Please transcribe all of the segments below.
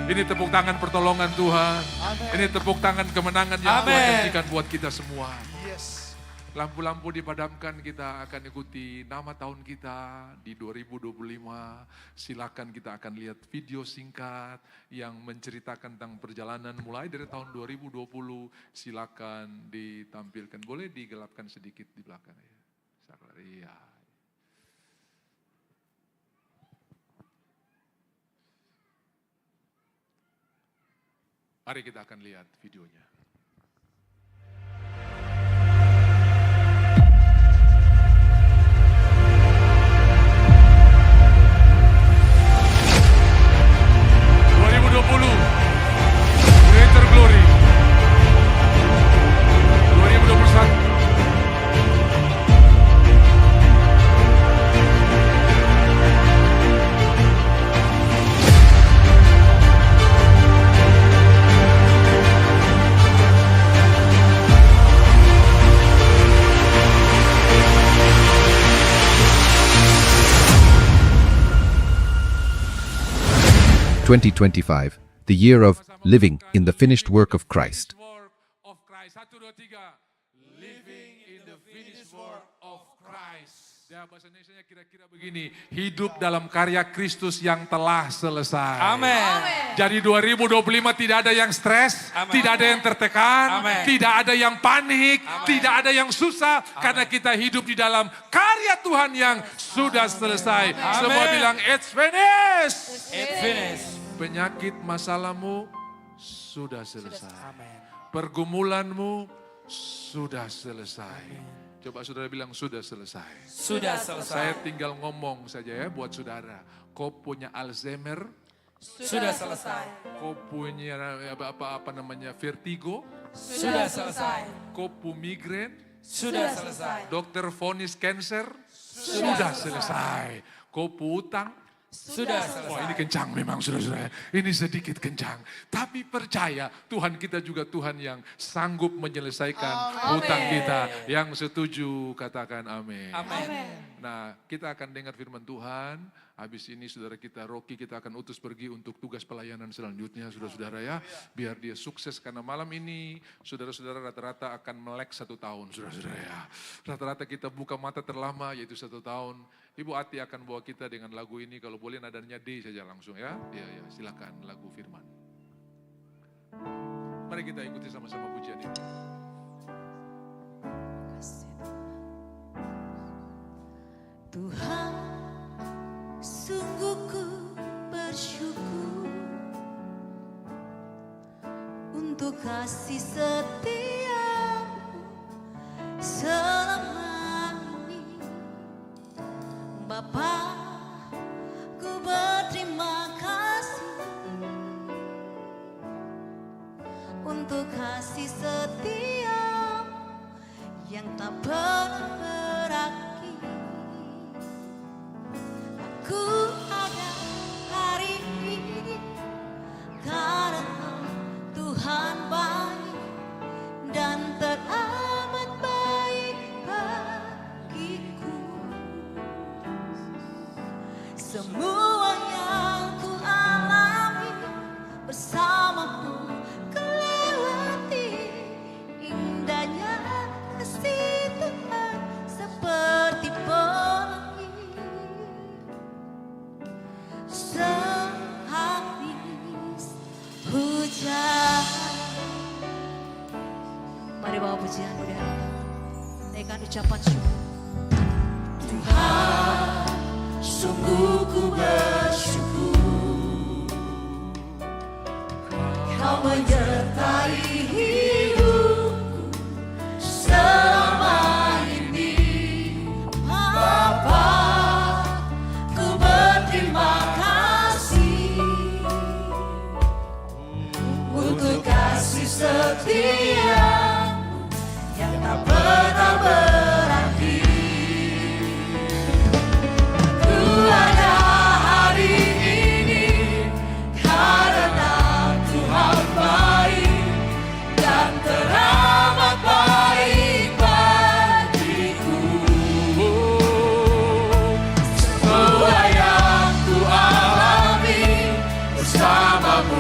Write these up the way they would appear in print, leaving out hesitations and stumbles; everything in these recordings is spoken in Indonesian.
Ini tepuk tangan pertolongan Tuhan. Ini tepuk tangan kemenangan yang Tuhan janjikan buat kita semua. Lampu-lampu dipadamkan, kita akan ikuti nama tahun kita di 2025. Silakan kita akan lihat video singkat yang menceritakan tentang perjalanan mulai dari tahun 2020. Silakan ditampilkan. Boleh digelapkan sedikit di belakang ya. Iya. Mari kita akan lihat videonya. Greater Glory 2021. (2025), the year of living in the finished work of Christ. 1, 2, 3. Living in the finished work of Christ. Ya, bahasa Indonesianya kira-kira begini. Hidup dalam karya Kristus yang telah selesai. Amin. Jadi 2025 tidak ada yang stres, tidak ada yang tertekan, tidak ada yang panik, tidak ada yang susah. Karena kita hidup di dalam karya Tuhan yang sudah selesai. Semua bilang, it's finished. It's finished. Penyakit masalahmu sudah selesai. Pergumulanmu sudah selesai. Coba saudara bilang sudah selesai. Sudah selesai. Saya tinggal ngomong saja ya buat saudara. Kau punya Alzheimer, Sudah selesai. kau punya apa namanya vertigo, Sudah selesai. kau punya migrain, Sudah selesai. dokter vonis cancer, sudah selesai. Kau punya utang. Sudah Wah, ini selesai. kencang memang saudara-saudara. Ini sedikit kencang. Tapi percaya Tuhan kita juga Tuhan yang sanggup menyelesaikan hutang kita. Yang setuju katakan amin. Amin. Nah, kita akan dengar firman Tuhan. Habis ini saudara kita Rocky kita akan utus pergi untuk tugas pelayanan selanjutnya saudara-saudara ya. Biar dia sukses karena malam ini saudara-saudara rata-rata akan melek 1 tahun saudara-saudara ya. Rata-rata kita buka mata terlama yaitu 1 tahun. Ibu Ati akan bawa kita dengan lagu ini, kalau boleh nadanya D saja langsung ya. Ya silakan lagu firman. Mari kita ikuti sama-sama pujian ini. Tuhan, sungguh ku bersyukur untuk kasih setiamu selama ini. Bapa, ku berterima kasih untuk kasih setiamu yang tak pernah berakhir. Aku ada hari ini karena Tuhan baik dan teramat baik bagiku. Semua yang ku alami bersamamu kelewati, indahnya kasih Tuhan seperti pelangi sehabis hujan. Mari bawa pujian budaya, naikkan ucapan syukur. Tuhan, sungguh ku bersyukur Kau menyertai hidupku selama ini. Bapa, ku berterima kasih untuk kasih setiamu yang tak pernah berakhir. Ku ada hari ini karena Tuhan baik dan teramat baik bagiku. Semua yang ku alami bersamamu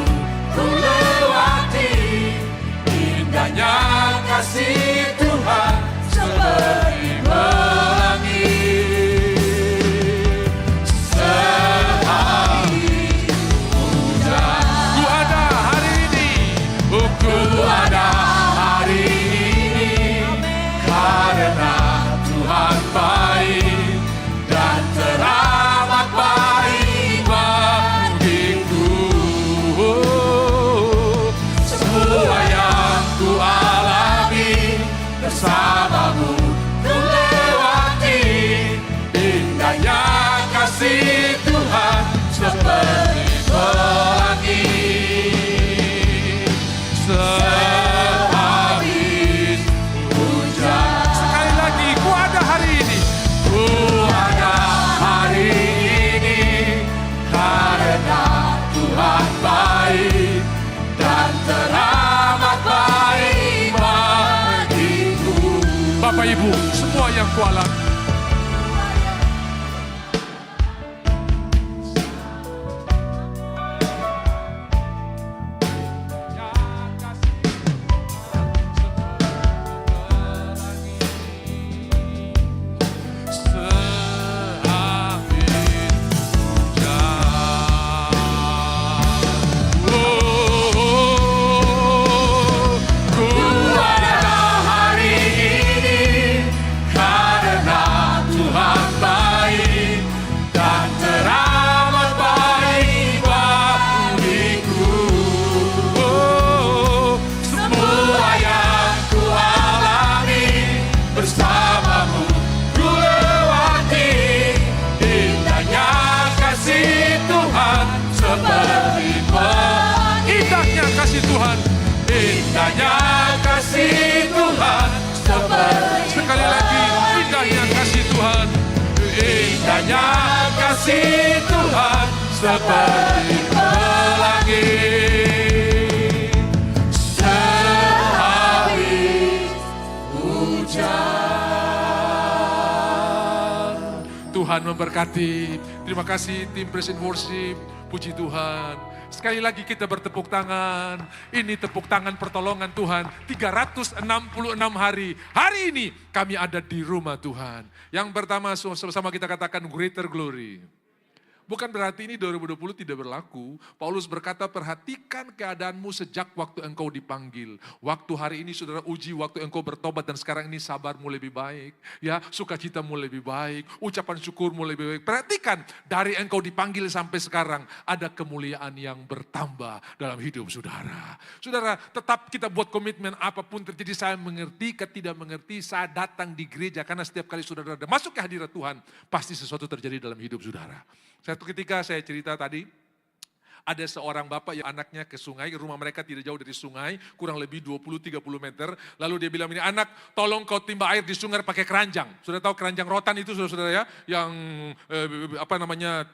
baik dan teramat baik bagiku. Bapak Ibu, semua yang kualat, indahnya kasih Tuhan seperti sekali lagi, indahnya kasih Tuhan, indahnya kasih Tuhan seperti pelangi sehabis hujan. Tuhan memberkati. Terima kasih tim Praise and Worship. Puji Tuhan. Sekali lagi kita bertepuk tangan. Ini tepuk tangan pertolongan Tuhan. 366 hari. Hari ini kami ada di rumah Tuhan. Yang pertama sama-sama kita katakan greater glory. Bukan berarti ini 2020 tidak berlaku. Paulus berkata, perhatikan keadaanmu sejak waktu engkau dipanggil. Waktu hari ini saudara uji, waktu engkau bertobat dan sekarang ini sabarmu lebih baik. Ya, sukacitamu lebih baik, ucapan syukurmu lebih baik. Perhatikan, dari engkau dipanggil sampai sekarang, ada kemuliaan yang bertambah dalam hidup saudara. Saudara, tetap kita buat komitmen apapun terjadi, saya mengerti, tidak mengerti, saya datang di gereja. Karena setiap kali saudara masuk ke hadirat Tuhan, pasti sesuatu terjadi dalam hidup saudara. Satu ketika saya cerita tadi, ada seorang bapak yang anaknya ke sungai, rumah mereka tidak jauh dari sungai, kurang lebih 20-30 meter. Lalu dia bilang ini, anak tolong kau timba air di sungai pakai keranjang. Sudah tahu keranjang rotan itu saudara-saudara ya, yang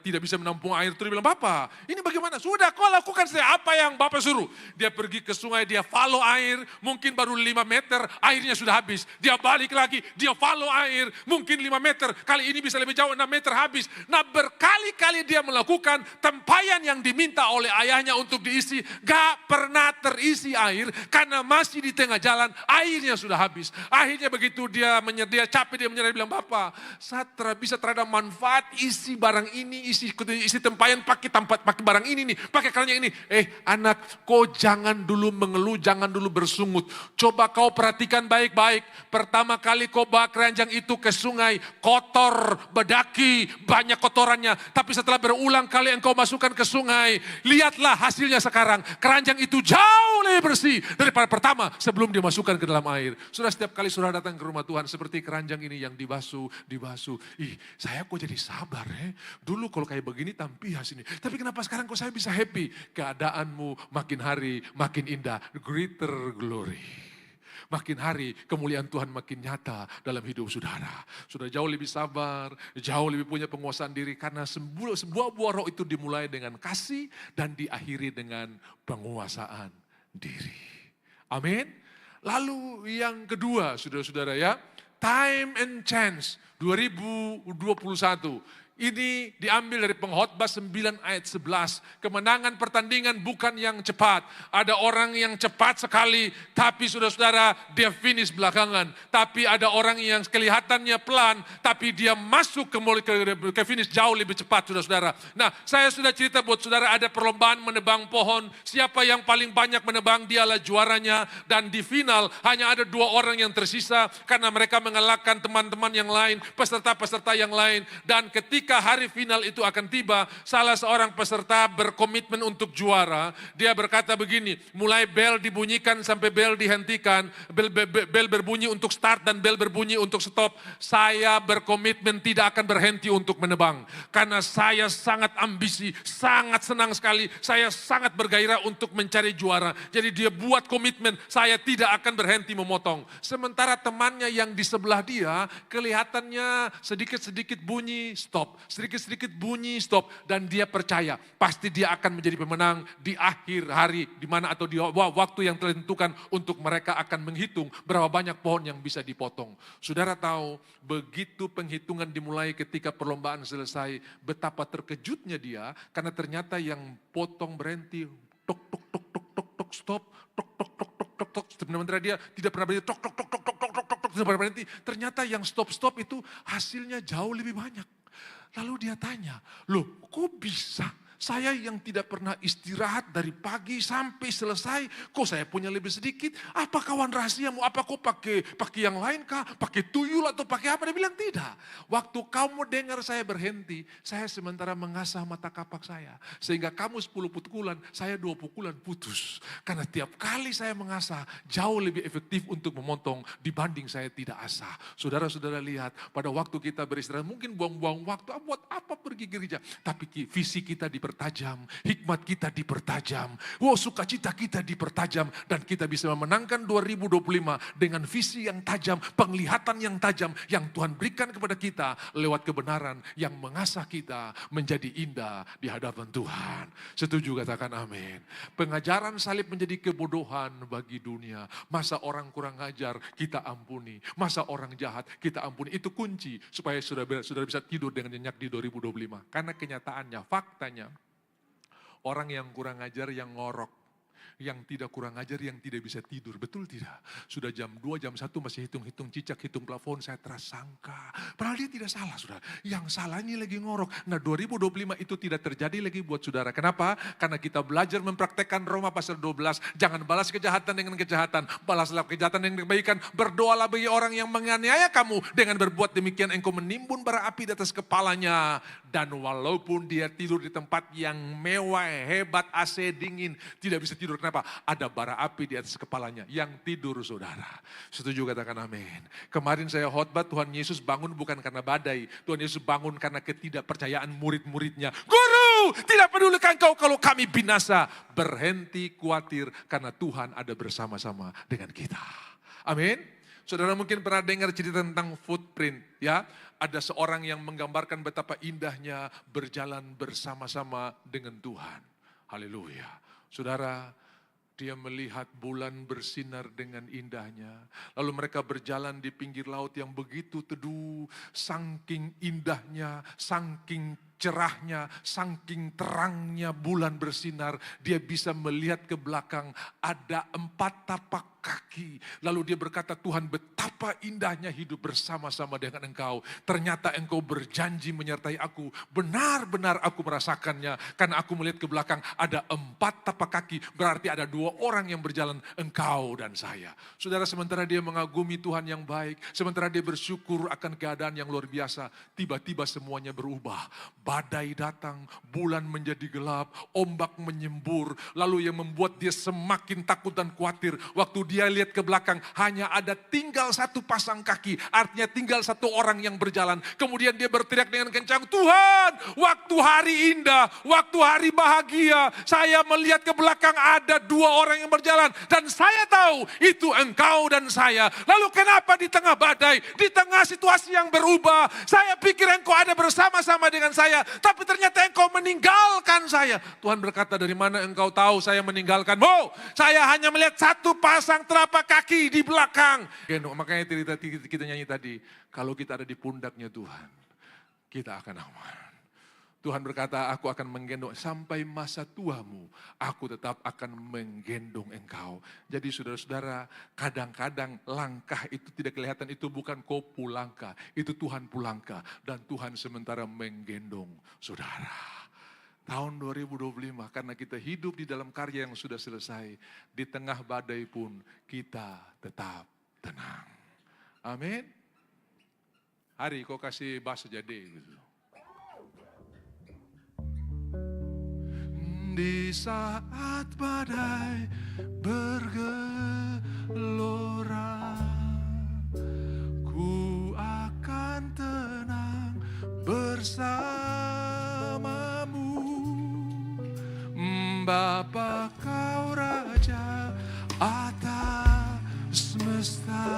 tidak bisa menampung air. Terus dia bilang, Bapak ini bagaimana? Sudah kau lakukan saya apa yang Bapak suruh. Dia pergi ke sungai, dia follow air, mungkin baru 5 meter, airnya sudah habis. Dia balik lagi, dia follow air, mungkin 5 meter, kali ini bisa lebih jauh, 6 meter habis. Nah berkali-kali dia melakukan tempayan yang diminta oleh ayahnya untuk diisi, gak pernah terisi air karena masih di tengah jalan, airnya sudah habis. Akhirnya begitu dia capek, dia menyerah, bilang, Bapak, saya bisa terhadap manfaat isi barang ini, isi tempayan pakai barang ini nih, pakai keranjang ini. Anak, kau jangan dulu mengeluh, jangan dulu bersungut. Coba kau perhatikan baik-baik. Pertama kali kau bawa keranjang itu ke sungai, kotor, bedaki, banyak kotorannya. Tapi setelah berulang kali engkau masukkan ke sungai, lihatlah hasilnya sekarang. Keranjang itu jauh lebih bersih daripada pertama sebelum dimasukkan ke dalam air. Sudah setiap kali sudah datang ke rumah Tuhan seperti keranjang ini yang dibasuh. Saya kok jadi sabar ya. Dulu kalau kayak begini tampias ini. Tapi kenapa sekarang kok saya bisa happy? Keadaanmu makin hari makin indah. Greater glory. Makin hari kemuliaan Tuhan makin nyata dalam hidup saudara. Sudah jauh lebih sabar, jauh lebih punya penguasaan diri. Karena sebuah buah roh itu dimulai dengan kasih dan diakhiri dengan penguasaan diri. Amin. Lalu yang kedua saudara-saudara ya, time and chance 2021. Ini diambil dari Pengkhotbah 9 ayat 11. Kemenangan pertandingan bukan yang cepat. Ada orang yang cepat sekali, tapi saudara-saudara dia finish belakangan. Tapi ada orang yang kelihatannya pelan, tapi dia masuk ke finish jauh lebih cepat saudara-saudara. Nah, saya sudah cerita buat saudara ada perlombaan menebang pohon. Siapa yang paling banyak menebang dialah juaranya. Dan di final hanya ada 2 orang yang tersisa karena mereka mengalahkan teman-teman yang lain, peserta-peserta yang lain. Dan ketika hari final itu akan tiba, salah seorang peserta berkomitmen untuk juara. Dia berkata begini, mulai bel dibunyikan sampai bel dihentikan, bel berbunyi untuk start dan bel berbunyi untuk stop. Saya berkomitmen tidak akan berhenti untuk menebang. Karena saya sangat ambisi, sangat senang sekali, saya sangat bergairah untuk mencari juara. Jadi dia buat komitmen, saya tidak akan berhenti memotong. Sementara temannya yang di sebelah dia, kelihatannya sedikit-sedikit bunyi, stop. stop. Sedikit-sedikit bunyi, stop. Dan dia percaya, pasti dia akan menjadi pemenang di akhir hari. Di mana atau di waktu yang telah ditentukan untuk mereka akan menghitung berapa banyak pohon yang bisa dipotong. Saudara tahu, begitu penghitungan dimulai ketika perlombaan selesai, betapa terkejutnya dia, karena ternyata yang potong berhenti, tok, tok, tok, tok, tok, tok, stop, tok, tok, tok, tok, tok, tok. Sebenarnya dia tidak pernah berhenti, tok, tok, tok, tok, tok, tok, tok, tok, tidak pernah berhenti. Ternyata yang stop-stop itu hasilnya jauh lebih banyak. Lalu dia tanya, loh kok bisa? Saya yang tidak pernah istirahat dari pagi sampai selesai, kok saya punya lebih sedikit? Apa kawan rahasiamu? Apa kau pakai yang lain kah? Pakai tuyul atau pakai apa? Dia bilang tidak. Waktu kamu dengar saya berhenti, saya sementara mengasah mata kapak saya. Sehingga kamu 10 pukulan, saya 2 pukulan putus. Karena tiap kali saya mengasah, jauh lebih efektif untuk memotong dibanding saya tidak asah. Saudara-saudara lihat, pada waktu kita beristirahat, mungkin buang-buang waktu, buat apa pergi gereja? Tapi visi kita dipertajam, hikmat kita dipertajam, sukacita kita dipertajam, dan kita bisa memenangkan 2025 dengan visi yang tajam, penglihatan yang tajam, yang Tuhan berikan kepada kita lewat kebenaran yang mengasah kita menjadi indah di hadapan Tuhan. Setuju, katakan amin. Pengajaran salib menjadi kebodohan bagi dunia. Masa orang kurang ajar, kita ampuni. Masa orang jahat, kita ampuni. Itu kunci supaya saudara bisa tidur dengan nyenyak di 2025. Karena kenyataannya, faktanya, orang yang kurang ajar yang ngorok, yang tidak kurang ajar yang tidak bisa tidur. Betul tidak? Sudah jam 2, jam 1 masih hitung-hitung cicak, hitung plafon, saya tersangka. Padahal dia tidak salah, saudara. Yang salah ini lagi ngorok. Nah 2025 itu tidak terjadi lagi buat saudara. Kenapa? Karena kita belajar mempraktekkan Roma pasal 12. Jangan balas kejahatan dengan kejahatan. Balaslah kejahatan dengan kebaikan. Berdoalah bagi orang yang menganiaya kamu. Dengan berbuat demikian engkau menimbun bara api di atas kepalanya. Dan walaupun dia tidur di tempat yang mewah, hebat, AC dingin, tidak bisa tidur. Kenapa? Ada bara api di atas kepalanya yang tidur saudara. Setuju, katakan amin. Kemarin saya khotbah, Tuhan Yesus bangun bukan karena badai. Tuhan Yesus bangun karena ketidakpercayaan murid-muridnya. Guru, tidak pedulikan kau kalau kami binasa. Berhenti khawatir karena Tuhan ada bersama-sama dengan kita. Amin. Saudara mungkin pernah dengar cerita tentang footprint, ya. Ada seorang yang menggambarkan betapa indahnya berjalan bersama-sama dengan Tuhan. Haleluya. Saudara, dia melihat bulan bersinar dengan indahnya. Lalu mereka berjalan di pinggir laut yang begitu teduh. Saking indahnya, saking cerahnya, saking terangnya bulan bersinar. Dia bisa melihat ke belakang ada 4 tapak kaki. Lalu dia berkata, Tuhan betapa indahnya hidup bersama-sama dengan engkau. Ternyata engkau berjanji menyertai aku. Benar-benar aku merasakannya. Karena aku melihat ke belakang ada 4 tapak kaki. Berarti ada 2 orang yang berjalan, engkau dan saya. Saudara, sementara dia mengagumi Tuhan yang baik. Sementara dia bersyukur akan keadaan yang luar biasa. Tiba-tiba semuanya berubah. Badai datang, bulan menjadi gelap, ombak menyembur. Lalu yang membuat dia semakin takut dan khawatir. Waktu dia lihat ke belakang, hanya ada tinggal 1 pasang kaki. Artinya tinggal 1 orang yang berjalan. Kemudian dia berteriak dengan kencang, Tuhan, waktu hari indah, waktu hari bahagia, saya melihat ke belakang ada 2 orang yang berjalan. Dan saya tahu itu engkau dan saya. Lalu kenapa di tengah badai, di tengah situasi yang berubah, saya pikir engkau ada bersama-sama dengan saya. Tapi ternyata engkau meninggalkan saya. Tuhan berkata, dari mana engkau tahu saya meninggalkanmu? Saya hanya melihat 1 pasang telapak kaki di belakang. Makanya kita nyanyi tadi, kalau kita ada di pundaknya Tuhan, kita akan aman. Tuhan berkata, aku akan menggendong sampai masa tuamu, aku tetap akan menggendong engkau. Jadi saudara-saudara, kadang-kadang langkah itu tidak kelihatan, itu bukan kau pulangkah, itu Tuhan pulangkah. Dan Tuhan sementara menggendong saudara. Tahun 2025, karena kita hidup di dalam karya yang sudah selesai, di tengah badai pun kita tetap tenang. Amin. Hari kau kasih bahasa jadi gitu. Di saat badai bergelora, ku akan tenang bersamamu. Bapa kau Raja atas semesta,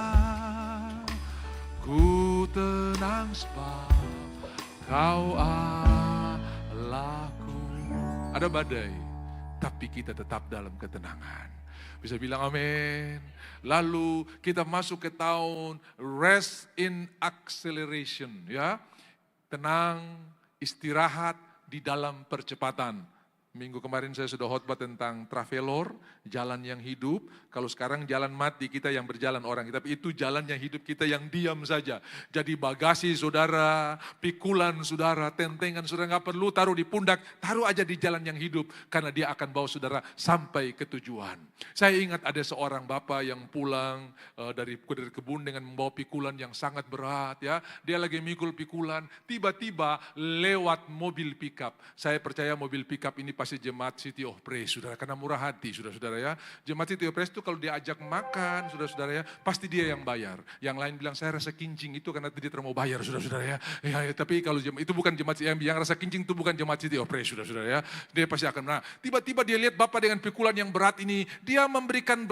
ku tenang sebab Kau Allahku. Ada badai, tapi kita tetap dalam ketenangan. Bisa bilang amin. Lalu kita masuk ke tahun rest in acceleration, ya. Tenang, istirahat di dalam percepatan. Minggu kemarin saya sudah khotbah tentang travelor, jalan yang hidup. Kalau sekarang jalan mati, kita yang berjalan orang. Tapi itu jalan yang hidup, kita yang diam saja. Jadi bagasi saudara, pikulan saudara, tentengan saudara, gak perlu taruh di pundak, taruh aja di jalan yang hidup. Karena dia akan bawa saudara sampai ke tujuan. Saya ingat ada seorang bapak yang pulang dari kebun dengan membawa pikulan yang sangat berat, ya. Dia lagi mikul pikulan, tiba-tiba lewat mobil pickup. Saya percaya mobil pickup ini pasti Jemaat City of Praise, saudara, karena murah hati, saudara-saudara, ya. Jemaat City of Praise itu kalau diajak makan, saudara-saudara, ya, pasti dia yang bayar. Yang lain bilang saya rasa kincing itu karena dia tidak mau bayar, saudara-saudara, ya. Ya, tapi kalau itu bukan Jemaat yang rasa kincing itu bukan Jemaat City of Praise, saudara-saudara, ya. Dia pasti akan. Nah, tiba-tiba dia lihat bapak dengan pikulan yang berat ini, dia memberikan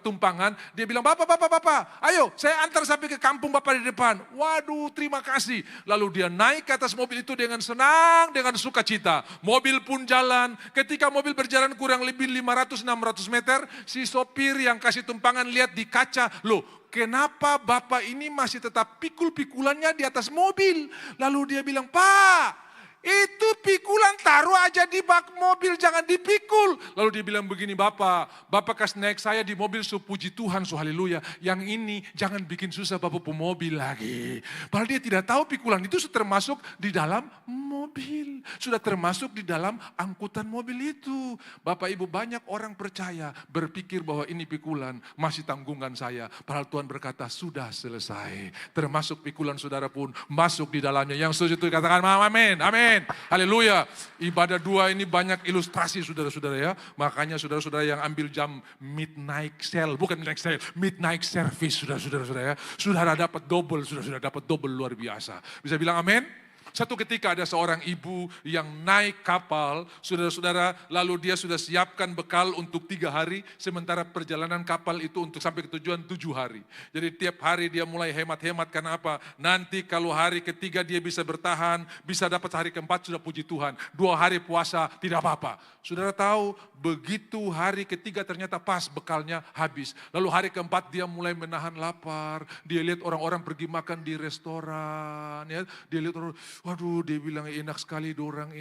tumpangan, dia bilang, bapak, ayo saya antar sampai ke kampung bapak di depan. Waduh, terima kasih. Lalu dia naik ke atas mobil itu dengan senang, dengan sukacita. Mobil pun jalan. Ketika mobil berjalan kurang lebih 500-600 meter, si sopir yang kasih tumpangan lihat di kaca, loh kenapa bapak ini masih tetap pikul-pikulannya di atas mobil? Lalu dia bilang, Pak, itu pikulan taruh aja di bak mobil, jangan dipikul. Lalu dia bilang begini, Bapak kasih naik saya di mobil, puji Tuhan, haleluya. Yang ini jangan bikin susah Bapak pemobil lagi. Padahal dia tidak tahu pikulan itu sudah termasuk di dalam mobil. Sudah termasuk di dalam angkutan mobil itu. Bapak Ibu, banyak orang percaya, berpikir bahwa ini pikulan, masih tanggungan saya. Padahal Tuhan berkata, sudah selesai. Termasuk pikulan saudara pun masuk di dalamnya. Yang setuju itu katakan amin, amin. Haleluya. Ibadah 2 ini banyak ilustrasi saudara-saudara, ya. Makanya saudara-saudara yang ambil jam midnight sale, bukan midnight sale, midnight service saudara-saudara, ya. Saudara dapat double, saudara dapat double luar biasa. Bisa bilang amin? Satu ketika ada seorang ibu yang naik kapal, saudara-saudara, lalu dia sudah siapkan bekal untuk 3 hari, sementara perjalanan kapal itu untuk sampai ke tujuan 7 hari. Jadi tiap hari dia mulai hemat-hemat, karena apa? Nanti kalau hari ketiga dia bisa bertahan, bisa dapat hari keempat sudah puji Tuhan. 2 hari puasa tidak apa-apa. Saudara tahu, begitu hari ketiga ternyata pas bekalnya habis. Lalu hari keempat dia mulai menahan lapar, dia lihat orang-orang pergi makan di restoran, ya. Dia lihat orang, waduh, dia bilang enak sekali dorang.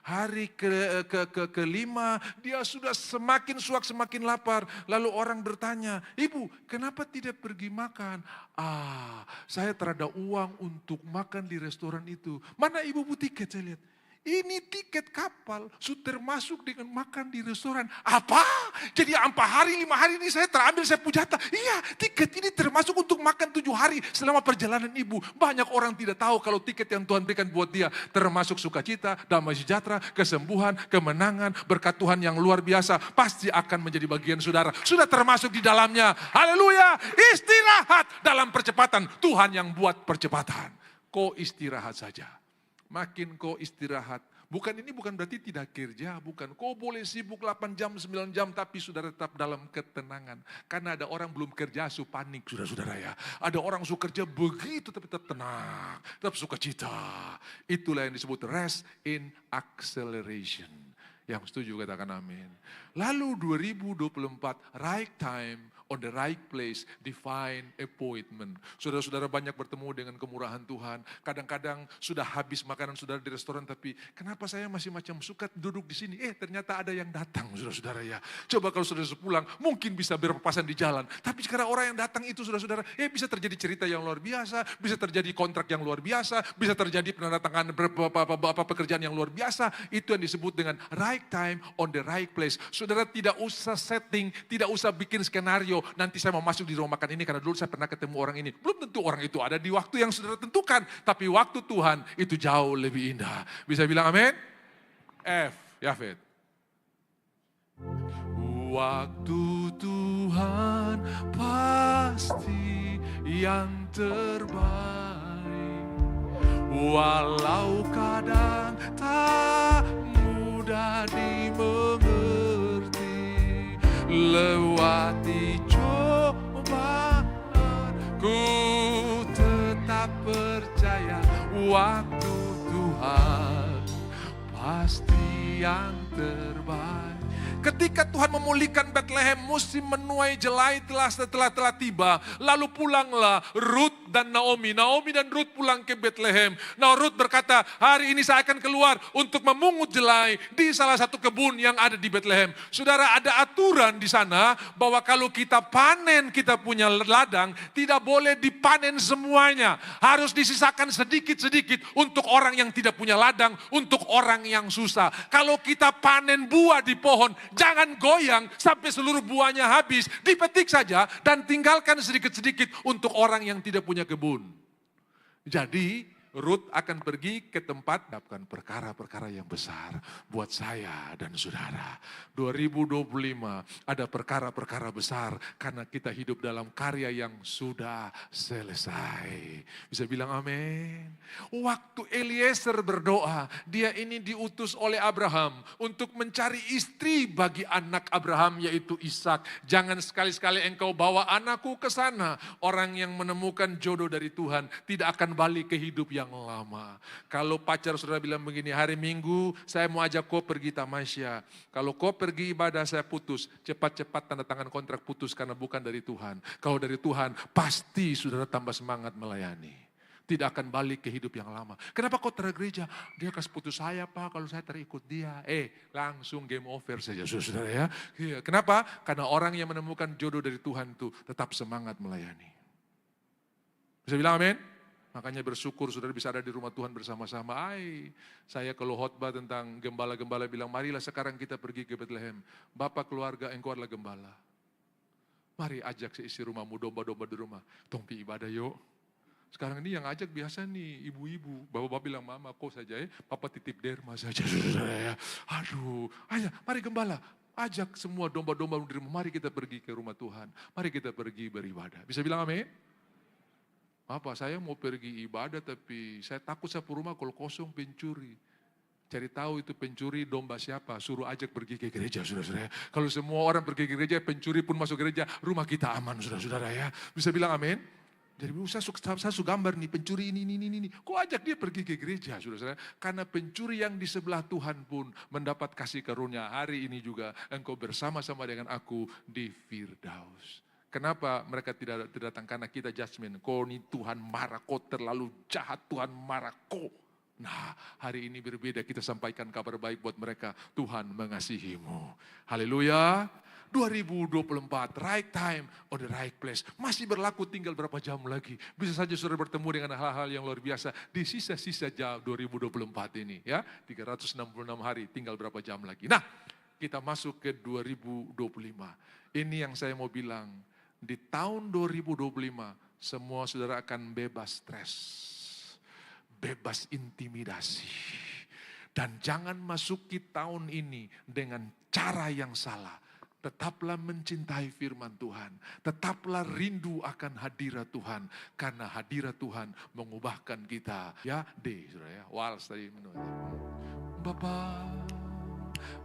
Hari kelima dia sudah semakin suak, semakin lapar. Lalu orang bertanya, Ibu, kenapa tidak pergi makan? Saya terada uang untuk makan di restoran itu. Mana Ibu tiket? Saya lihat. Ini tiket kapal sudah termasuk dengan makan di restoran. Apa? Jadi 4 hari, 5 hari ini saya terambil, saya pujata. Iya, tiket ini termasuk untuk makan 7 hari selama perjalanan Ibu. Banyak orang tidak tahu kalau tiket yang Tuhan berikan buat dia termasuk sukacita, damai sejahtera, kesembuhan, kemenangan, berkat Tuhan yang luar biasa. Pasti akan menjadi bagian saudara. Sudah termasuk di dalamnya. Haleluya. Istirahat dalam percepatan. Tuhan yang buat percepatan. Kau istirahat saja. Makin kau istirahat, ini bukan berarti tidak kerja, bukan. Kau boleh sibuk 8 jam, 9 jam, tapi saudara tetap dalam ketenangan. Karena ada orang belum kerja, panik, saudara-saudara, ya. Ada orang suka kerja begitu, tapi tetap tenang, tetap sukacita. Itulah yang disebut rest in acceleration. Yang setuju katakan amin. Lalu 2024, right time, on the right place, divine appointment. Saudara-saudara banyak bertemu dengan kemurahan Tuhan. Kadang-kadang sudah habis makanan saudara di restoran, tapi kenapa saya masih macam suka duduk di sini? Ternyata ada yang datang, saudara-saudara, ya. Coba kalau saudara pulang, mungkin bisa berpapasan di jalan. Tapi sekarang orang yang datang itu, saudara-saudara, bisa terjadi cerita yang luar biasa, bisa terjadi kontrak yang luar biasa, bisa terjadi penandatanganan pekerjaan yang luar biasa. Itu yang disebut dengan right time on the right place. Saudara tidak usah setting, tidak usah bikin skenario. Nanti saya mau masuk di rumah makan ini karena dulu saya pernah ketemu orang ini. Belum tentu orang itu ada di waktu yang saudara tentukan. Tapi waktu Tuhan itu jauh lebih indah. Bisa bilang amin? F, Yafet. Waktu Tuhan pasti yang terbaik. Walau kadang tak mudah dimengerti. Lewati cobaan, ku tetap percaya waktu pasti yang terbaik. Ketika Tuhan memulihkan Bethlehem, musim menuai jelai telah tiba. Lalu pulanglah Ruth dan Naomi. Naomi dan Ruth pulang ke Bethlehem. Nah, Ruth berkata, hari ini saya akan keluar untuk memungut jelai di salah satu kebun yang ada di Bethlehem. Saudara, ada aturan di sana bahwa kalau kita panen, kita punya ladang, tidak boleh dipanen semuanya. Harus disisakan sedikit-sedikit untuk orang yang tidak punya ladang, untuk orang yang susah. Kalau kita panen buah di pohon, jangan goyang sampai seluruh buahnya habis. Dipetik saja dan tinggalkan sedikit-sedikit untuk orang yang tidak punya kebun. Jadi Ruth akan pergi ke tempat mendapatkan perkara-perkara yang besar buat saya dan saudara. 2025 ada perkara-perkara besar karena kita hidup dalam karya yang sudah selesai. Bisa bilang amin. Waktu Eliezer berdoa, dia ini diutus oleh Abraham untuk mencari istri bagi anak Abraham yaitu Ishak. Jangan sekali-sekali engkau bawa anakku ke sana. Orang yang menemukan jodoh dari Tuhan tidak akan balik ke hidup yang lama. Kalau pacar saudara bilang begini, hari Minggu saya mau ajak kau pergi tamasya. Kalau kau pergi ibadah saya putus. Cepat-cepat tanda tangan kontrak putus karena bukan dari Tuhan. Kalau dari Tuhan pasti saudara tambah semangat melayani. Tidak akan balik ke hidup yang lama. Kenapa kau tergereja? Dia kasih putus saya Pak kalau saya terikut dia. Langsung game over saja saudara ya. Kenapa? Karena orang yang menemukan jodoh dari Tuhan itu tetap semangat melayani. Bisa bilang amin? Makanya bersyukur saudara bisa ada di rumah Tuhan bersama-sama. Saya kalau khotbah tentang gembala-gembala bilang, marilah sekarang kita pergi ke Bethlehem. Bapak keluarga engkau adalah gembala. Mari ajak seisi rumahmu, domba-domba di rumah. Tongpi ibadah yuk. Sekarang ini yang ajak biasa nih ibu-ibu. Bapak-bapak bilang, mama kok saja ya. Papa titip derma saja. Ya. Aduh, ayo mari gembala. Ajak semua domba-domba di rumah. Mari kita pergi ke rumah Tuhan. Mari kita pergi beribadah. Bisa bilang amin? Apa, saya mau pergi ibadah tapi saya takut sapu rumah kalau kosong pencuri. Cari tahu itu pencuri domba siapa, suruh ajak pergi ke gereja saudara-saudara. Kalau semua orang pergi ke gereja, pencuri pun masuk gereja, rumah kita aman saudara-saudara ya. Bisa bilang amin? Jadi saya suka gambar nih pencuri ini. Kok ajak dia pergi ke gereja saudara-saudara. Karena pencuri yang di sebelah Tuhan pun mendapat kasih karunia. Hari ini juga engkau bersama-sama dengan aku di Firdaus. Kenapa mereka tidak datang? Karena kita judgment. Kau ini Tuhan marah, kau terlalu jahat, Tuhan marah kau. Nah, hari ini berbeda, kita sampaikan kabar baik buat mereka. Tuhan mengasihimu. Haleluya. 2024, right time on the right place. Masih berlaku, tinggal berapa jam lagi. Bisa saja saudara bertemu dengan hal-hal yang luar biasa di sisa-sisa jam 2024 ini. Ya, 366 hari, tinggal berapa jam lagi. Nah, kita masuk ke 2025. Ini yang saya mau bilang. Di tahun 2025, semua saudara akan bebas stres, bebas intimidasi. Dan jangan masuki tahun ini dengan cara yang salah. Tetaplah mencintai firman Tuhan. Tetaplah rindu akan hadirat Tuhan. Karena hadirat Tuhan mengubahkan kita. Ya, saudara ya. Wals tadi menurut. Bapa,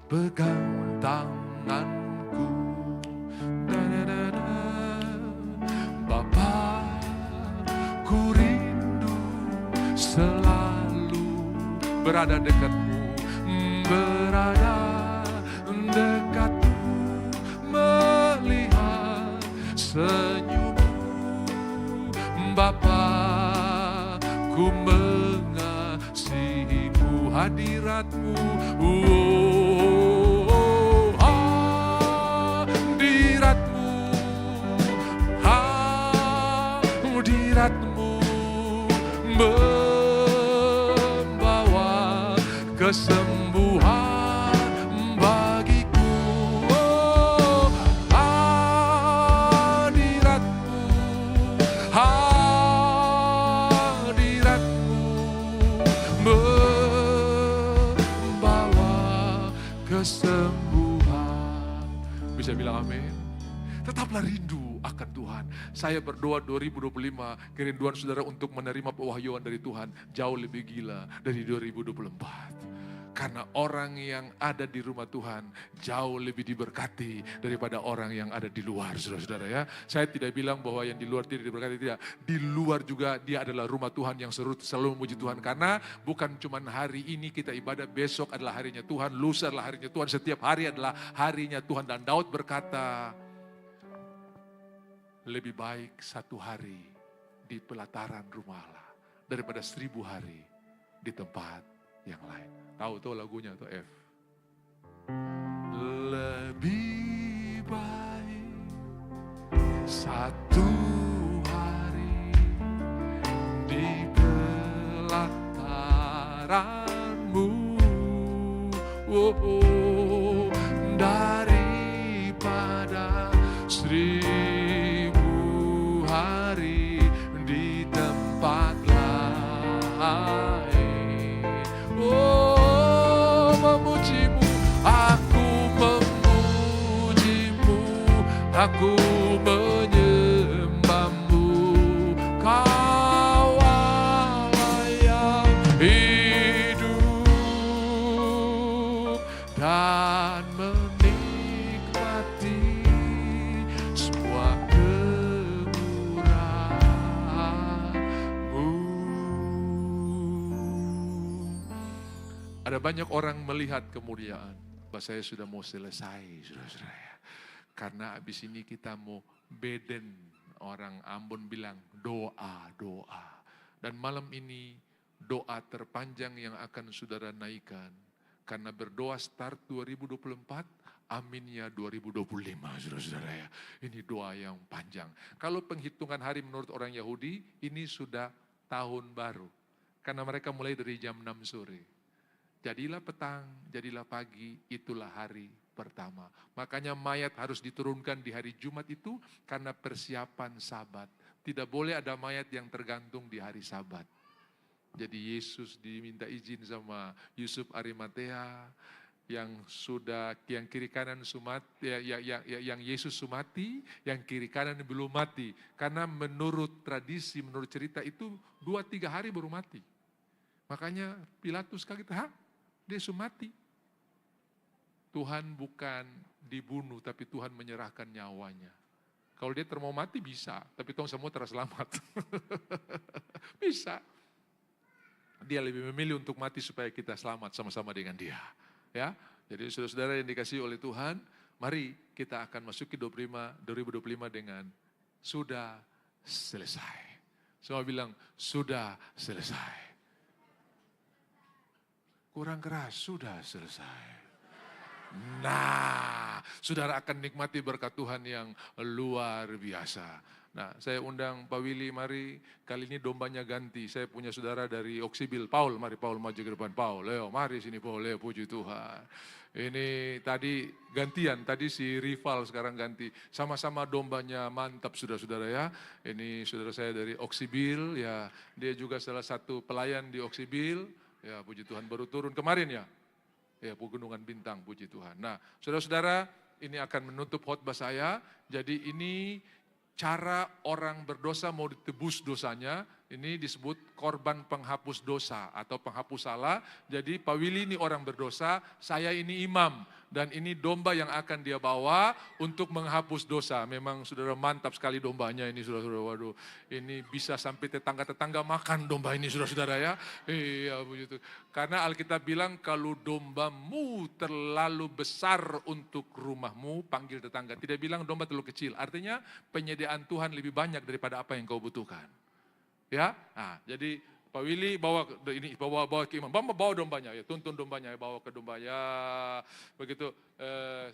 pegang tanganku. Bapa, ku rindu selalu berada dekatmu, berada dekatmu, melihat senyummu. Bapa, ku mengasihimu, hadiratmu. Hadiratmu membawa kesembuhan bagiku. Hadiratmu membawa kesembuhan. Bisa bilang amin? Tetaplah rindu akan Tuhan. Saya berdoa 2025, kerinduan saudara untuk menerima pewahyuan dari Tuhan jauh lebih gila dari 2024. Karena orang yang ada di rumah Tuhan jauh lebih diberkati daripada orang yang ada di luar, saudara-saudara ya. Saya tidak bilang bahwa yang di luar tidak diberkati, tidak. Di luar juga dia adalah rumah Tuhan yang selalu memuji Tuhan. Karena bukan cuma hari ini kita ibadah, besok adalah harinya Tuhan, lusa adalah harinya Tuhan, setiap hari adalah harinya Tuhan. Dan Daud berkata, lebih baik satu hari di pelataran rumah Allah daripada 1000 hari di tempat yang lain. Tahu tuh lagunya tuh F. Lebih baik satu hari di pelataranmu, daripada 1000 hari di tempat lain. Memujimu, aku memujimu, aku menyembahmu. Kau Allah yang hidup dan menikmati semua kemurahan-Mu. Ada banyak orang melihat kemuliaan. Bahwa saya sudah mau selesai, saudara-saudara ya. Karena abis ini kita mau beden. Orang Ambon bilang doa. Dan malam ini doa terpanjang yang akan saudara naikkan. Karena berdoa start 2024, aminnya 2025, saudara-saudara ya. Ini doa yang panjang. Kalau penghitungan hari menurut orang Yahudi, ini sudah tahun baru. Karena mereka mulai dari jam 6 sore. Jadilah petang, jadilah pagi, itulah hari pertama. Makanya mayat harus diturunkan di hari Jumat itu karena persiapan Sabat. Tidak boleh ada mayat yang tergantung di hari Sabat. Jadi Yesus diminta izin sama Yusuf Arimatea yang kiri kanan yang Yesus sumati, yang kiri kanan belum mati. Karena menurut tradisi, menurut cerita itu 2-3 hari baru mati. Makanya Pilatus kaget, dia sumati. Tuhan bukan dibunuh, tapi Tuhan menyerahkan nyawanya. Kalau dia mau mati bisa, tapi tong semua terselamat. Bisa. Dia lebih memilih untuk mati supaya kita selamat sama-sama dengan dia. Ya, jadi saudara-saudara yang dikasihi oleh Tuhan, mari kita akan masuki 2025 dengan sudah selesai. Semua bilang sudah selesai. Kurang keras, sudah selesai. Nah, saudara akan nikmati berkat Tuhan yang luar biasa. Nah, saya undang Pak Willy, mari. Kali ini dombanya ganti. Saya punya saudara dari Oksibil, Paul. Mari Paul maju ke depan. Paul, Leo, mari sini Paul, Leo, puji Tuhan. Ini tadi gantian, tadi si rival sekarang ganti. Sama-sama dombanya mantap saudara-saudara ya. Ini saudara saya dari Oksibil, ya. Dia juga salah satu pelayan di Oksibil. Ya, puji Tuhan, baru turun kemarin ya. Ya, Pegunungan Bintang, puji Tuhan. Nah, saudara-saudara, ini akan menutup khotbah saya. Jadi ini cara orang berdosa mau ditebus dosanya. Ini disebut korban penghapus dosa atau penghapus salah. Jadi Pak Willy ini orang berdosa, saya ini imam. Dan ini domba yang akan dia bawa untuk menghapus dosa. Memang saudara mantap sekali dombanya ini saudara-saudara. Waduh, ini bisa sampai tetangga-tetangga makan domba ini saudara-saudara ya. Iya begitu. Karena Alkitab bilang kalau dombamu terlalu besar untuk rumahmu, panggil tetangga. Tidak bilang domba terlalu kecil. Artinya penyediaan Tuhan lebih banyak daripada apa yang kau butuhkan. Ya, nah, jadi Pak Willy bawa ke imam, bawa dombanya, ya tuntun dombanya, ya, bawa ke domba, ya begitu.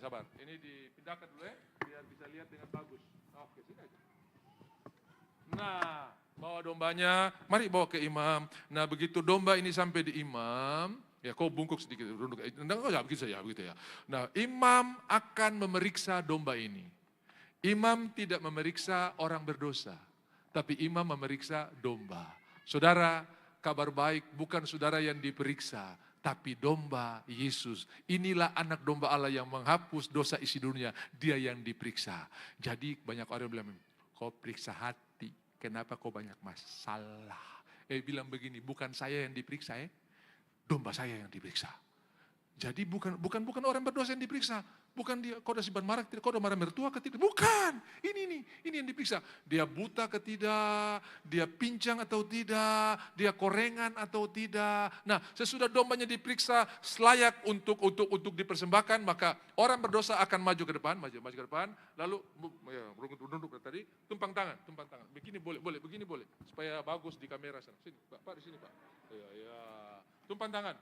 Sabar, ini dipindahkan dulu ya, biar bisa lihat dengan bagus. Oke, sini aja. Nah, bawa dombanya, mari bawa ke imam. Nah, begitu domba ini sampai di imam, ya kau bungkuk sedikit, enggak begitu ya, begitu ya. Nah, imam akan memeriksa domba ini. Imam tidak memeriksa orang berdosa, tapi imam memeriksa domba. Saudara, kabar baik bukan saudara yang diperiksa, tapi domba Yesus. Inilah anak domba Allah yang menghapus dosa isi dunia. Dia yang diperiksa. Jadi banyak orang bilang, kau periksa hati, kenapa kau banyak masalah? Bilang begini, bukan saya yang diperiksa domba saya yang diperiksa. Jadi bukan orang berdosa yang diperiksa. Bukan dia, kau udah simpan marah, kau udah marah mertua ke tidak. Bukan, ini yang diperiksa. Dia buta ke tidak, dia pincang atau tidak, dia korengan atau tidak. Nah, sesudah dombanya diperiksa layak untuk dipersembahkan, maka orang berdosa akan maju ke depan, maju ke depan, lalu ya, nunduk tadi, tumpang tangan. Begini boleh, begini boleh, supaya bagus di kamera sana. Sini, Pak, di sini, Pak. Ya. Tumpang tangan.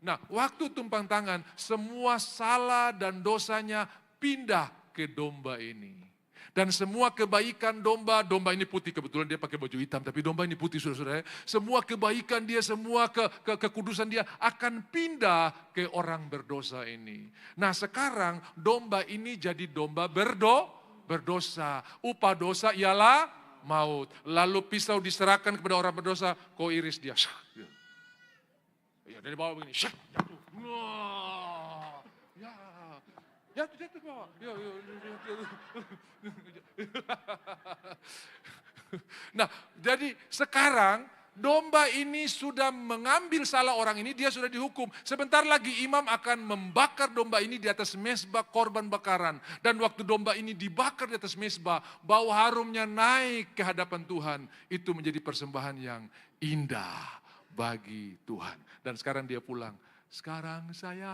Nah, waktu tumpang tangan, semua salah dan dosanya pindah ke domba ini. Dan semua kebaikan domba ini putih, kebetulan dia pakai baju hitam, tapi domba ini putih, saudara-saudara. Semua kebaikan dia, semua kekudusan dia akan pindah ke orang berdosa ini. Nah, sekarang domba ini jadi domba berdosa. Upah dosa ialah maut. Lalu pisau diserahkan kepada orang berdosa, kau iris dia. Ya, dari bawah begini, jatuh. Wah, ya, jatuh ke bawah. Ya. Nah, jadi sekarang domba ini sudah mengambil salah orang ini, dia sudah dihukum. Sebentar lagi imam akan membakar domba ini di atas mezbah korban bakaran. Dan waktu domba ini dibakar di atas mezbah, bau harumnya naik ke hadapan Tuhan. Itu menjadi persembahan yang indah bagi Tuhan. Dan sekarang dia pulang. Sekarang saya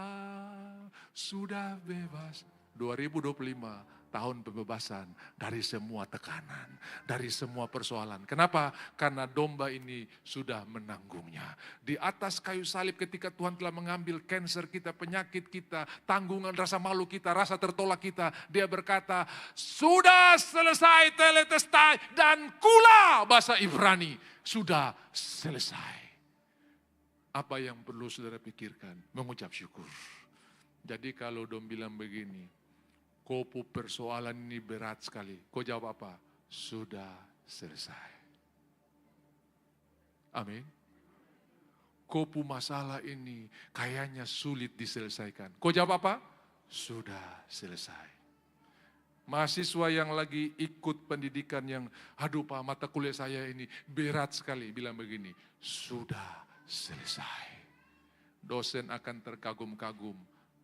sudah bebas. 2025 tahun pembebasan dari semua tekanan, dari semua persoalan. Kenapa? Karena domba ini sudah menanggungnya. Di atas kayu salib ketika Tuhan telah mengambil kanker kita, penyakit kita, tanggungan rasa malu kita, rasa tertolak kita. Dia berkata, sudah selesai tetelestai dan kula, bahasa Ibrani. Sudah selesai. Apa yang perlu saudara pikirkan? Mengucap syukur. Jadi kalau dom bilang begini, kopu persoalan ini berat sekali. Kau jawab apa? Sudah selesai. Amin. Kopu masalah ini kayaknya sulit diselesaikan. Kau jawab apa? Sudah selesai. Mahasiswa yang lagi ikut pendidikan yang, aduh Pak, mata kuliah saya ini berat sekali. Bilang begini, sudah selesai. Dosen akan terkagum-kagum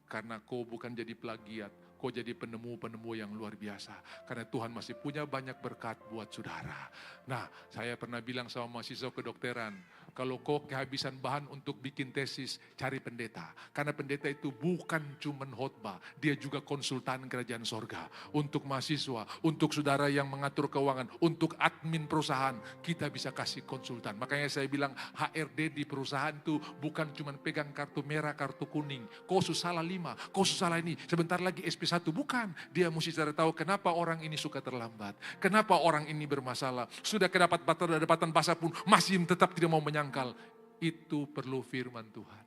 karena kau bukan jadi plagiat, kau jadi penemu-penemu yang luar biasa. Karena Tuhan masih punya banyak berkat buat saudara. Nah, saya pernah bilang sama mahasiswa kedokteran, kalau kau kehabisan bahan untuk bikin tesis, cari pendeta. Karena pendeta itu bukan cuma khotbah, dia juga konsultan kerajaan sorga. Untuk mahasiswa, untuk saudara yang mengatur keuangan, untuk admin perusahaan, kita bisa kasih konsultan. Makanya saya bilang HRD di perusahaan itu bukan cuma pegang kartu merah, kartu kuning. Kau salah 5, kau salah ini, sebentar lagi SP1. Bukan, dia mesti cari tahu kenapa orang ini suka terlambat. Kenapa orang ini bermasalah. Sudah kedapatan pasar pun masih tetap tidak mau menyangkal. Itu perlu firman Tuhan.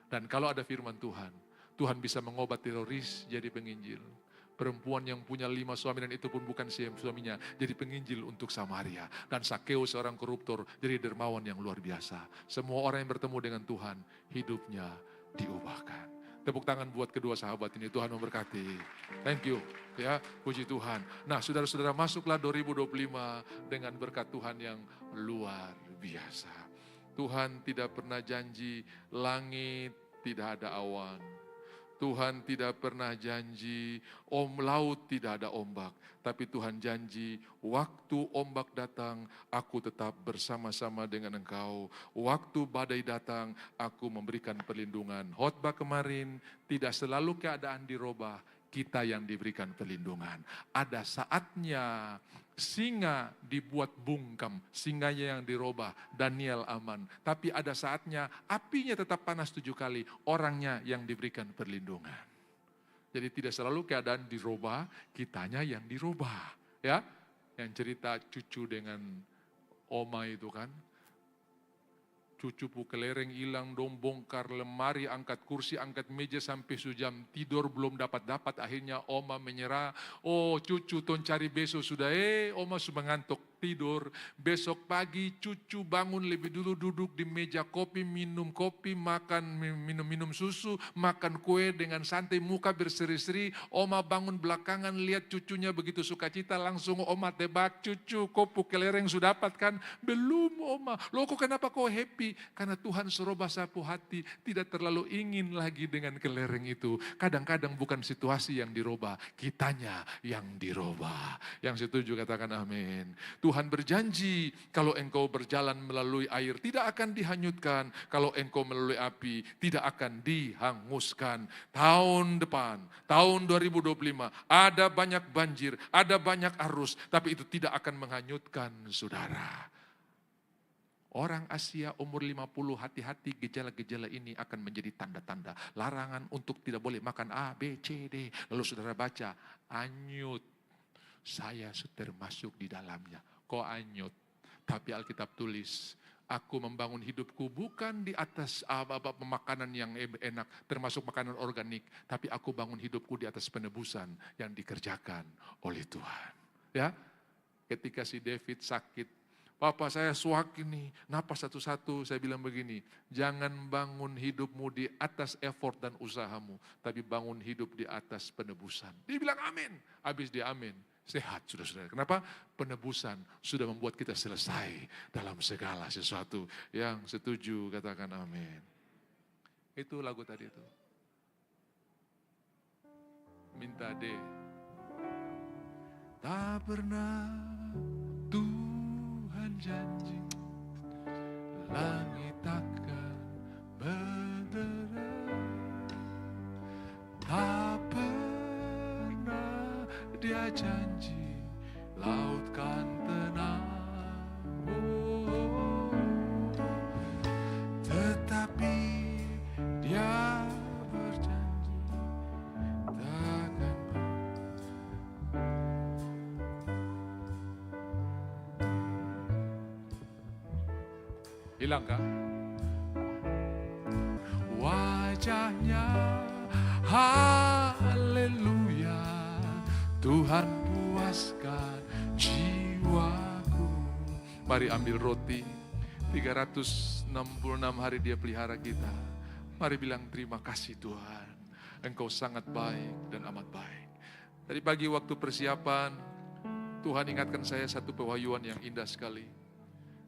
Dan kalau ada firman Tuhan, Tuhan bisa mengobat teroris jadi penginjil. Perempuan yang punya 5 suami dan itu pun bukan suaminya, jadi penginjil untuk Samaria. Dan Sakeus seorang koruptor jadi dermawan yang luar biasa. Semua orang yang bertemu dengan Tuhan, hidupnya diubahkan. Tepuk tangan buat kedua sahabat ini, Tuhan memberkati. Thank you, ya, puji Tuhan. Nah, saudara-saudara, masuklah 2025 dengan berkat Tuhan yang luar biasa. Tuhan tidak pernah janji langit tidak ada awan. Tuhan tidak pernah janji laut tidak ada ombak. Tapi Tuhan janji waktu ombak datang aku tetap bersama-sama dengan engkau. Waktu badai datang aku memberikan perlindungan. Khotbah kemarin tidak selalu keadaan dirubah. Kita yang diberikan perlindungan. Ada saatnya singa dibuat bungkam, singanya yang dirubah, Daniel aman. Tapi ada saatnya apinya tetap panas 7 kali, orangnya yang diberikan perlindungan. Jadi tidak selalu keadaan dirubah, kitanya yang dirubah. Ya, yang cerita cucu dengan oma itu kan. Cucu kelereng hilang dong, bongkar lemari, angkat kursi, angkat meja sampai sejam tidur belum dapat. Akhirnya oma menyerah. Oh cucu ton cari besok sudah, oma sudah ngantuk. tidur. Besok pagi cucu bangun lebih dulu, duduk di meja kopi, minum kopi, makan minum susu, makan kue dengan santai, muka berseri-seri. Oma bangun belakangan lihat cucunya begitu sukacita, langsung oma tebak, cucu kopu kelereng sudah dapat kan? Belum oma. Loh kok kenapa kau happy? Karena Tuhan serubah sapu hati, tidak terlalu ingin lagi dengan kelereng itu. Kadang-kadang bukan situasi yang dirubah, kitanya yang dirubah. Yang setuju katakan amin. Tuhan berjanji kalau engkau berjalan melalui air tidak akan dihanyutkan. Kalau engkau melalui api tidak akan dihanguskan. Tahun depan, tahun 2025 ada banyak banjir, ada banyak arus. Tapi itu tidak akan menghanyutkan saudara. Orang Asia umur 50 hati-hati gejala-gejala ini akan menjadi tanda-tanda. Larangan untuk tidak boleh makan A, B, C, D. Lalu saudara baca, anyut. Saya termasuk di dalamnya. Kok anyut? Tapi Alkitab tulis, aku membangun hidupku bukan di atas makanan yang enak, termasuk makanan organik. Tapi aku bangun hidupku di atas penebusan yang dikerjakan oleh Tuhan. Ya, ketika si David sakit, Papa saya suak ini, napas satu-satu, saya bilang begini, jangan bangun hidupmu di atas effort dan usahamu, tapi bangun hidup di atas penebusan. Dia bilang amin, habis dia amin, sehat sudah-sudah. Kenapa? Penebusan sudah membuat kita selesai dalam segala sesuatu. Yang setuju katakan amin. Itu lagu tadi itu. Minta deh. Tak pernah janji langit takkan berderai, tak pernah dia janji laut kan tenang, tetapi dia berjanji takkan. Hilang kah? Wajahnya, haleluya, Tuhan puaskan jiwaku. Mari ambil roti, 366 hari dia pelihara kita. Mari bilang terima kasih Tuhan, Engkau sangat baik dan amat baik. Tadi pagi waktu persiapan, Tuhan ingatkan saya satu pewahyuan yang indah sekali.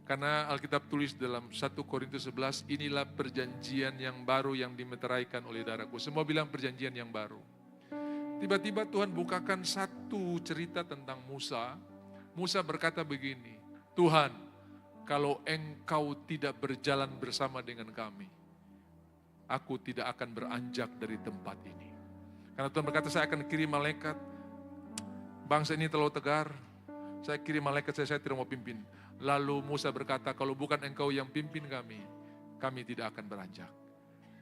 Karena Alkitab tulis dalam 1 Korintus 11, inilah perjanjian yang baru yang dimeteraikan oleh darahku. Semua bilang perjanjian yang baru. Tiba-tiba Tuhan bukakan satu cerita tentang Musa. Musa berkata begini, Tuhan, kalau engkau tidak berjalan bersama dengan kami, aku tidak akan beranjak dari tempat ini. Karena Tuhan berkata, saya akan kirim malaikat, bangsa ini terlalu tegar, saya kirim malaikat saya tidak mau pimpin. Lalu Musa berkata, kalau bukan engkau yang pimpin kami tidak akan beranjak.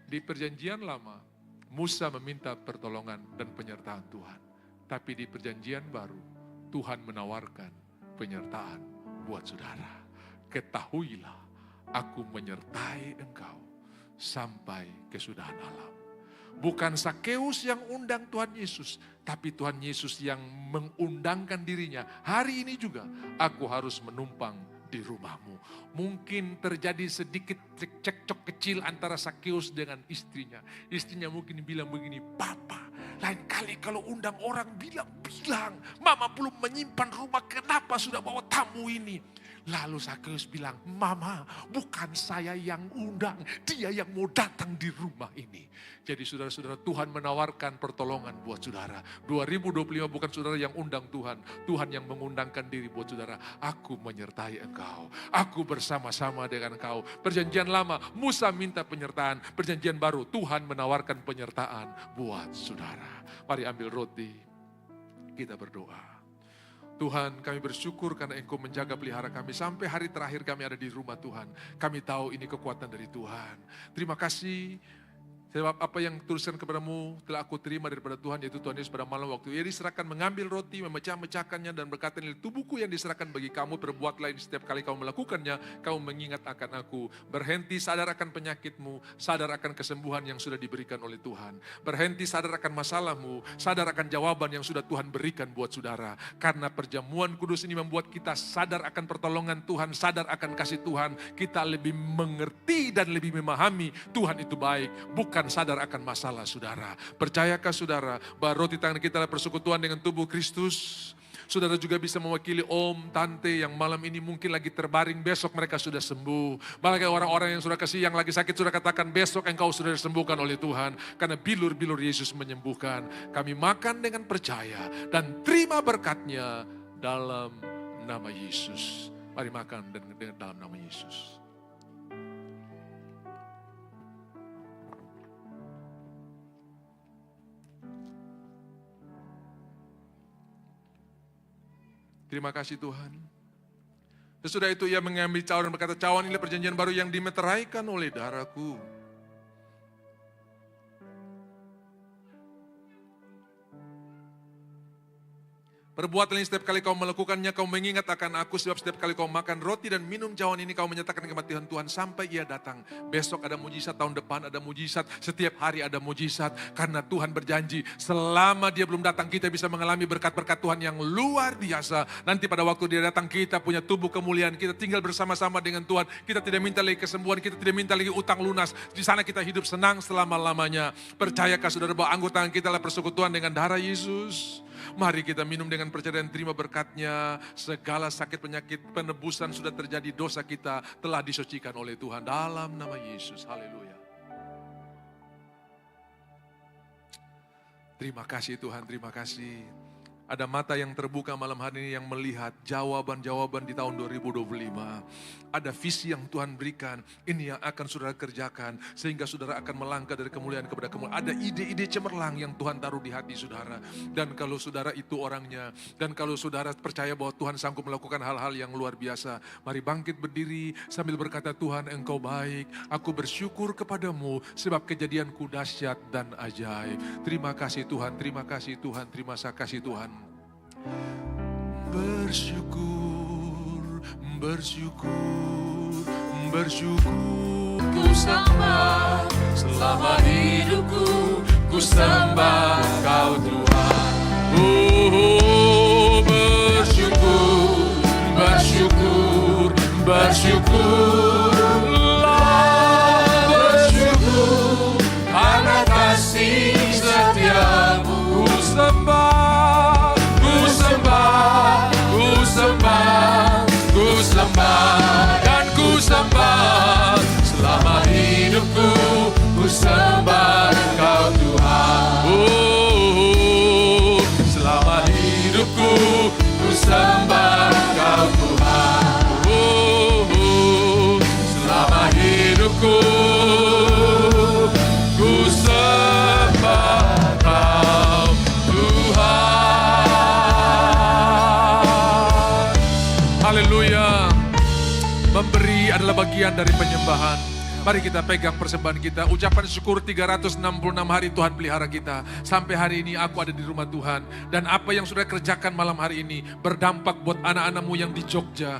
Di perjanjian lama, Musa meminta pertolongan dan penyertaan Tuhan. Tapi di perjanjian baru, Tuhan menawarkan penyertaan buat saudara. Ketahuilah, aku menyertai engkau sampai kesudahan alam. Bukan Sakeus yang undang Tuhan Yesus, tapi Tuhan Yesus yang mengundangkan dirinya. Hari ini juga aku harus menumpang di rumahmu. Mungkin terjadi sedikit cekcok kecil antara Sakeus dengan istrinya. Istrinya mungkin bilang begini, Papa, lain kali kalau undang orang bilang, Mama belum menyimpan rumah, kenapa sudah bawa tamu ini? Lalu Sakeus bilang, Mama bukan saya yang undang, dia yang mau datang di rumah ini. Jadi saudara-saudara, Tuhan menawarkan pertolongan buat saudara. 2025 bukan saudara yang undang Tuhan, Tuhan yang mengundangkan diri buat saudara. Aku menyertai engkau, aku bersama-sama dengan engkau. Perjanjian lama, Musa minta penyertaan. Perjanjian baru, Tuhan menawarkan penyertaan buat saudara. Mari ambil roti, kita berdoa. Tuhan, kami bersyukur karena Engkau menjaga pelihara kami. Sampai hari terakhir kami ada di rumah Tuhan. Kami tahu ini kekuatan dari Tuhan. Terima kasih Sebab apa yang tuliskan kepadamu telah aku terima daripada Tuhan, yaitu Tuhan Yesus pada malam waktu ia diserahkan mengambil roti, memecah-mecahkannya dan berkata, ini tubuhku yang diserahkan bagi kamu, perbuatlah ini setiap kali kamu melakukannya, kamu mengingat akan aku. Berhenti sadar akan penyakitmu, sadar akan kesembuhan yang sudah diberikan oleh Tuhan. Berhenti sadar akan masalahmu, sadar akan jawaban yang sudah Tuhan berikan buat saudara. Karena perjamuan kudus ini membuat kita sadar akan pertolongan Tuhan, sadar akan kasih Tuhan. Kita lebih mengerti dan lebih memahami Tuhan itu baik, bukan sadar akan masalah saudara. Percayakah saudara bahwa roti tangan kita adalah persekutuan dengan tubuh Kristus? Saudara juga bisa mewakili om, tante yang malam ini mungkin lagi terbaring, besok mereka sudah sembuh. Malah orang-orang yang sudah kasih, yang lagi sakit sudah katakan besok engkau sudah disembuhkan oleh Tuhan. Karena bilur-bilur Yesus menyembuhkan. Kami makan dengan percaya dan terima berkatnya dalam nama Yesus. Mari makan dengan dalam nama Yesus. Terima kasih Tuhan. Sesudah itu ia mengambil cawan dan berkata, cawan inilah perjanjian baru yang dimeteraikan oleh darahku. Perbuatlah ini setiap kali kau melakukannya, kau mengingat akan aku, sebab setiap kali kau makan roti dan minum cawan ini, kau menyatakan kematian Tuhan sampai ia datang. Besok ada mujizat, tahun depan ada mujizat, setiap hari ada mujizat. Karena Tuhan berjanji, selama dia belum datang, kita bisa mengalami berkat-berkat Tuhan yang luar biasa. Nanti pada waktu dia datang, kita punya tubuh kemuliaan, kita tinggal bersama-sama dengan Tuhan. Kita tidak minta lagi kesembuhan, kita tidak minta lagi utang lunas. Di sana kita hidup senang selama-lamanya. Percayakah saudara bahwa anggota kita adalah persekutuan dengan darah Yesus? Mari kita minum dengan percaya dan terima berkatnya. Segala sakit penyakit penebusan sudah terjadi, dosa kita telah disucikan oleh Tuhan dalam nama Yesus. Haleluya. Terima kasih Tuhan, terima kasih. Ada mata yang terbuka malam hari ini yang melihat jawaban-jawaban di tahun 2025. Ada visi yang Tuhan berikan, ini yang akan saudara kerjakan. Sehingga saudara akan melangkah dari kemuliaan kepada kemuliaan. Ada ide-ide cemerlang yang Tuhan taruh di hati saudara. Dan kalau saudara itu orangnya, dan kalau saudara percaya bahwa Tuhan sanggup melakukan hal-hal yang luar biasa, mari bangkit berdiri sambil berkata, Tuhan engkau baik, aku bersyukur kepadamu sebab kejadianku dahsyat dan ajaib. Terima kasih Tuhan, terima kasih Tuhan, terima kasih Tuhan. Bersyukur, bersyukur, bersyukur. Ku sembah selama hidupku, ku sembah Kau Tuhan. Bersyukur, bersyukur, bersyukurlah, bersyukur karena kasih setiamu. Ku sembah. Ku sembah dan ku sembah selama hidupku, ku sembah Kau Tuhan. Selama hidupku, ku sembah Kau Tuhan. Selama hidupku, ku sembah Kau Tuhan. Haleluya. Memberi adalah bagian dari penyembahan. Mari kita pegang persembahan kita. Ucapan syukur 366 hari Tuhan pelihara kita. Sampai hari ini aku ada di rumah Tuhan. Dan apa yang sudah kerjakan malam hari ini berdampak buat anak-anakmu yang di Jogja.